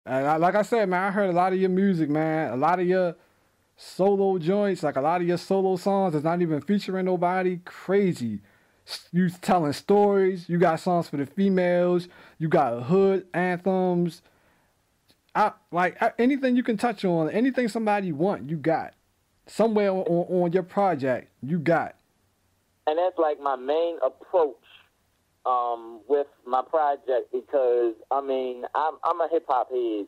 Like I said, man, I heard a lot of your music, man. A lot of your solo joints, like a lot of your solo songs, is not even featuring nobody. Crazy. You telling stories. You got songs for the females. You got hood anthems. Anything you can touch on, anything somebody want, you got somewhere on your project. You got. And that's like my main approach with my project because I mean I'm a hip hop head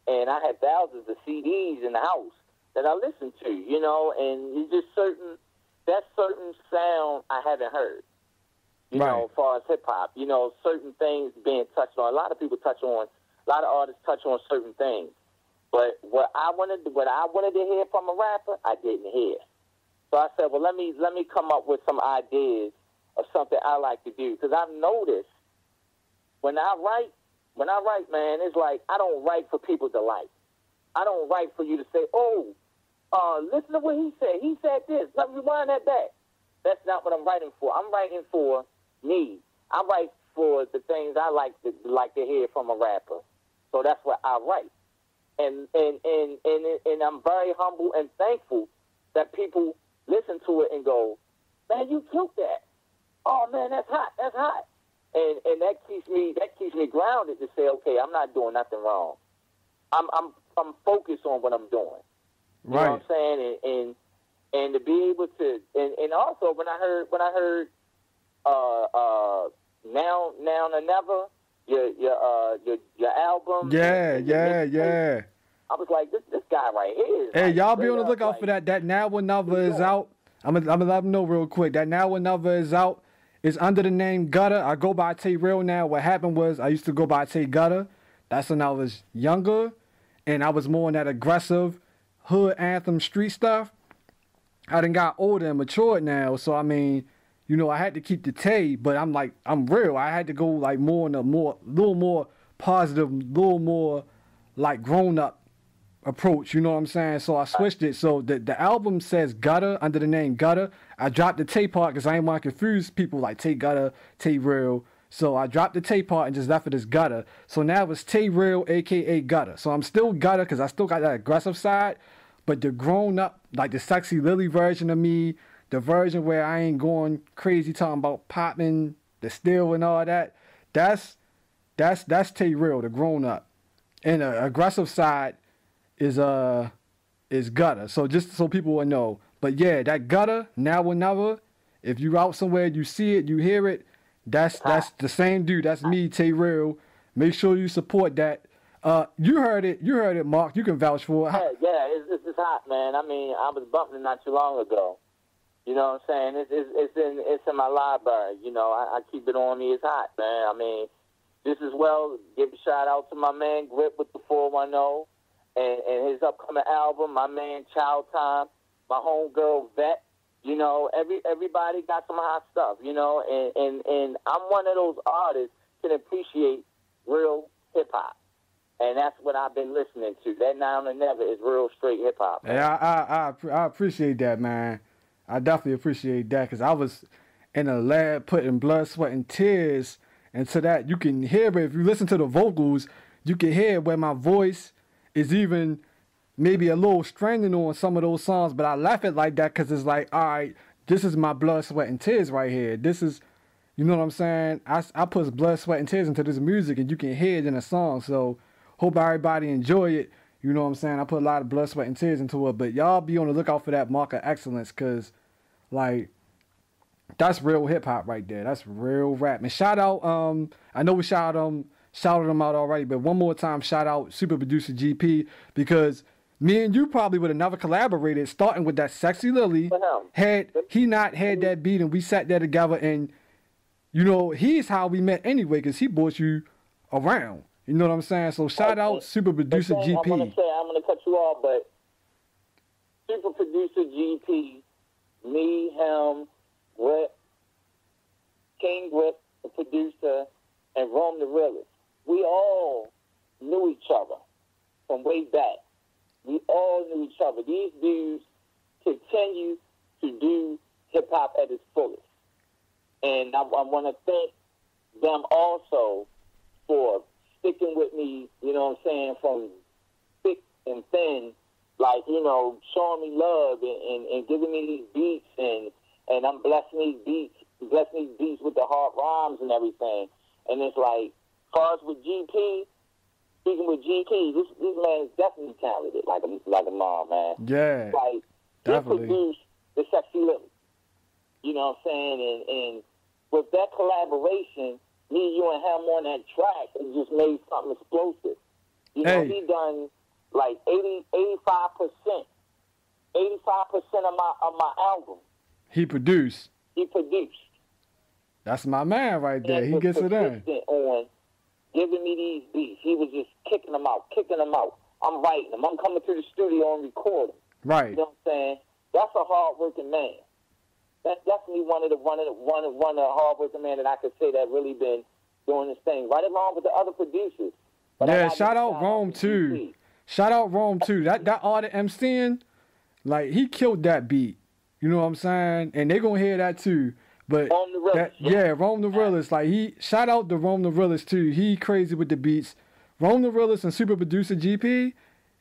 and I have thousands of CDs in the house that I listen to, you know, and it's just certain sound I haven't heard, you Right. know, as far as hip hop, you know, certain things being touched on. A lot of people touch on, a lot of artists touch on certain things, but what I wanted to hear from a rapper, I didn't hear. So I said, well, let me come up with some ideas of something I like to do because I've noticed when I write, man, it's like I don't write for people to like. I don't write for you to say, oh, listen to what he said. He said this. Let me rewind that back. That's not what I'm writing for. I'm writing for me. I write for the things I like to hear from a rapper. So that's what I write. And I'm very humble and thankful that people listen to it and go, man, you killed that. Oh man, that's hot. That's hot. And that keeps me grounded to say, okay, I'm not doing nothing wrong. I'm focused on what I'm doing. You know what I'm saying? And to be able to and also when I heard now or never your album. Yeah. I was like, this guy right here. Hey, like, y'all be on the lookout for that. That Now or Never is out. I'm gonna let them know real quick. That Now or Never is out. It's under the name Gutter. I go by Tay Real now. What happened was I used to go by Tay Gutter. That's when I was younger, and I was more in that aggressive hood anthem street stuff. I done got older and matured now, so I mean, you know, I had to keep the Tay, but I'm real. I had to go like more in a little more positive, little more like grown up approach, you know what I'm saying? So I switched it. So the album says Gutter under the name Gutter. I dropped the Tay part because I ain't want to confuse people like Tay Gutter, Tay Real. So I dropped the Tay part and just left it as Gutter. So now it's Tay Real, aka Gutter. So I'm still Gutter because I still got that aggressive side, but the grown up, like the sexy Lily version of me, the version where I ain't going crazy talking about popping the steel and all that. That's Tay Real, the grown up, and the aggressive side is Gutter. So just so people will know. But yeah, that Gutter, Now or Never, if you out somewhere, you see it, you hear it, that's the same dude. That's me, Tay Real. Make sure you support that. You heard it, Mark. You can vouch for it. Yeah, it's hot, man. I mean, I was bumping it not too long ago. You know what I'm saying? It's in my library. You know, I keep it on me. It's hot, man. I mean, this as well. Give a shout out to my man Grip with the 410 and his upcoming album. My man Child Time, my homegirl Vet. You know, everybody got some hot stuff. You know, and I'm one of those artists that can appreciate real hip hop. And that's what I've been listening to. That Now and Never is real straight hip hop. Yeah, I appreciate that, man. I definitely appreciate that because I was in a lab putting blood, sweat, and tears into that. You can hear it if you listen to the vocals. You can hear where my voice is even maybe a little straining on some of those songs. But I left it like that because it's like, all right, this is my blood, sweat, and tears right here. This is, you know what I'm saying? I put blood, sweat, and tears into this music, and you can hear it in a song. So hope everybody enjoy it. You know what I'm saying? I put a lot of blood, sweat, and tears into it. But y'all be on the lookout for that mark of excellence because, like, that's real hip-hop right there. That's real rap. And shout out, I know we shouted them out already, but one more time, shout out Super Producer GP because me and you probably would have never collaborated starting with that Sexy Lily. Had he not had that beat and we sat there together and, you know, he's how we met anyway because he brought you around. You know what I'm saying? So shout out Super Producer GP. I'm gonna cut you off, but Super Producer GP, me, him, Grip, King Grip, the producer, and Rome the Realist. We all knew each other from way back. We all knew each other. These dudes continue to do hip hop at its fullest, and I want to thank them also for sticking with me, you know what I'm saying, from thick and thin, like, you know, showing me love and giving me these beats and I'm blessing these beats with the hard rhymes and everything. And it's like, as far as with GP, speaking with GP, this man is definitely talented, like a mom, man. Yeah, like, definitely. He produced the Sexy Lily. You know what I'm saying? And with that collaboration, me, you, and him on that track, it just made something explosive. You know, he done like 85% of my album. He produced. That's my man right there. He gets it in. On giving me these beats. He was just kicking them out. I'm writing them. I'm coming to the studio and recording. Right. You know what I'm saying? That's a hard-working man. That's definitely one of the hard-working men that I could say that really been doing this thing, right along with the other producers. But yeah, shout out Rome too. Shout out Rome too. That all the MCing, like, he killed that beat. You know what I'm saying? And they gonna hear that too. But Rome the Realist, Rome the Realist. Like, shout out to Rome the Realist too. He crazy with the beats. Rome the Realist and super producer GP.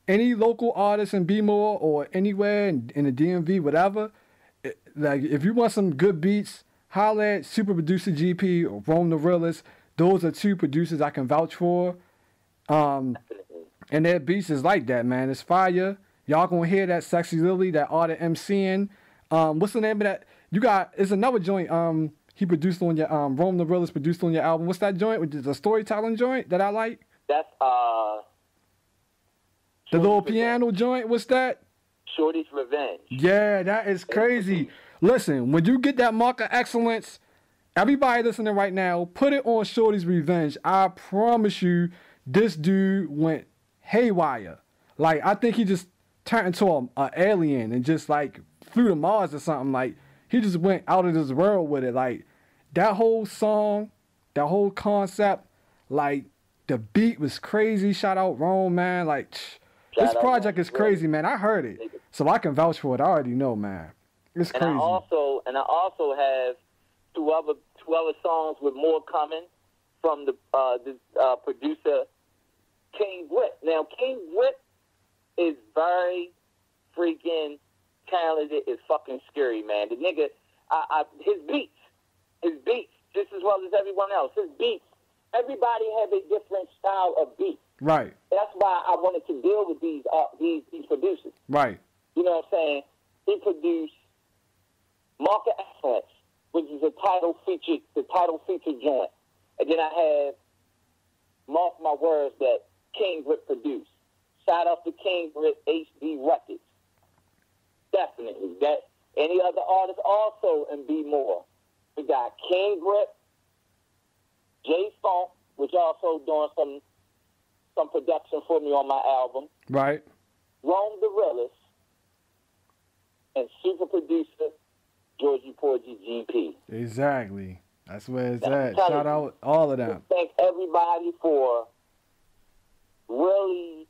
Any local artist in B-More or anywhere in the DMV, whatever. Like, if you want some good beats, holla at super producer GP or Rome the Realist. Those are two producers I can vouch for. And their beats is like that, man. It's fire. Y'all gonna hear that Sexy Lily, that all the MCing. What's the name of that? It's another joint he produced on your Rome the Realist produced on your album. What's that joint? The storytelling joint that I like? That's the little piano joint. What's that? Shorty's Revenge. Yeah, that is crazy. Listen, when you get that mark of excellence, everybody listening right now, put it on Shorty's Revenge. I promise you, this dude went haywire. Like, I think he just turned into an alien and just, like, flew to Mars or something. Like, he just went out of this world with it. Like, that whole song, that whole concept, like, the beat was crazy. Shout out Rome, man. Like, this project is crazy, man. I heard it, so I can vouch for it. I already know, man. It's crazy. And I also have two other songs with more coming from the producer King Whip. Now, King Whip is very freaking talented. It's fucking scary, man. The nigga, his beats, just as well as everyone else. His beats. Everybody have a different style of beat. Right. That's why I wanted to deal with these producers. Right. You know what I'm saying? He produced Mark2, which is the title feature joint. And then I have Mark My Words that King Grip produced. Shout out to King Grip HD Records. Definitely. That any other artists also and be more. We got King Grip, J Funk, which also doing some production for me on my album. Right. Rome the Realist, and super producer Georgie Porgy GP. Exactly. That's where it's at. Shout out all of them. Thank everybody for really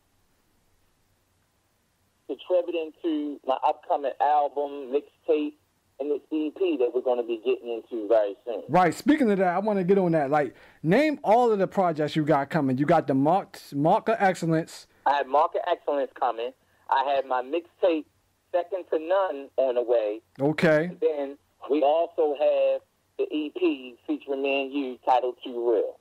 contributing to my upcoming album, mixtape, and this EP that we're going to be getting into very soon. Right. Speaking of that, I want to get on that. Like, name all of the projects you got coming. You got the Mark of Excellence. I have Mark of Excellence coming. I have my mixtape, Second to None, on the way. Okay. And then we also have the EP featuring me and you, titled Too Real.